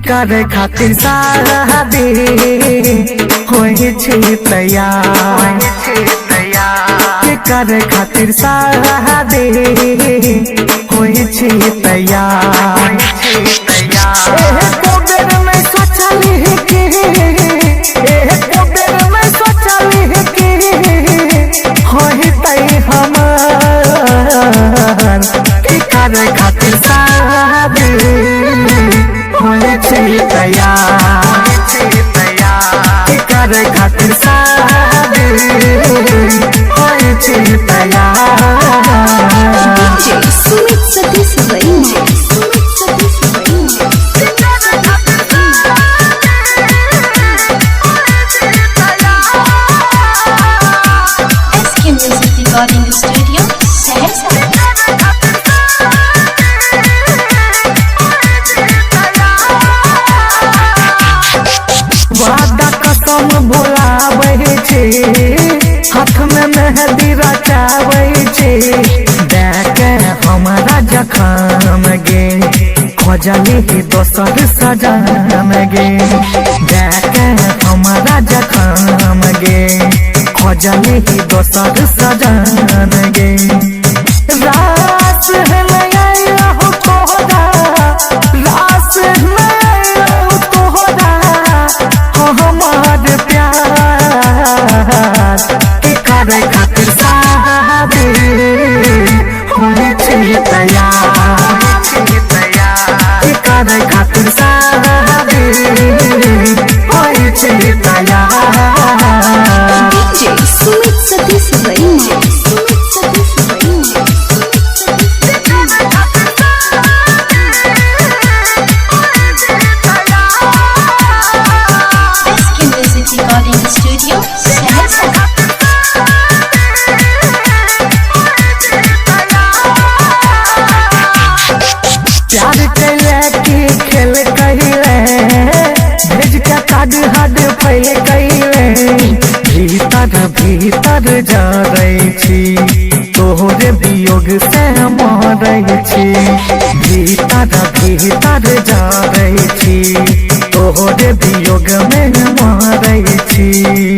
करे खातिर शादी होई छी तैयार के करे खातिर शादी होई छी तैयार बेर में सोचली कि बेर में सोचली कि होई तै हमार के करे खातिर शादी होई छी तैयार के करे खातिर शादी होई छी तैयार। DJ Sumit Satish Range. SK Music Recording Studio, Saharsa. वादा कसम भुलावे छे हाथ में मेहंदी रचावे छे देखे हमारा जखम गे खोजली दोसर सजन गे देखे हमारा जखम गे खोजली दोसर सजन गे रास है नया हो तोहरा रास नया हो तोहरा हमार प्यार के करे खातिर शादी होई छी तैयार के करे खातिर शादी होई छी तैयार। DJ Sumit Satish Range. SK Music Recording Studio, Saharsa. प्यार कैले की खेल कहिले भेज के काट हद फैल कहिले भीतर भीतर जा रही छी तोहरे वियोग से मरै छी भीतर भीतर जा रही छी तोहरे वियोग में मरै छी।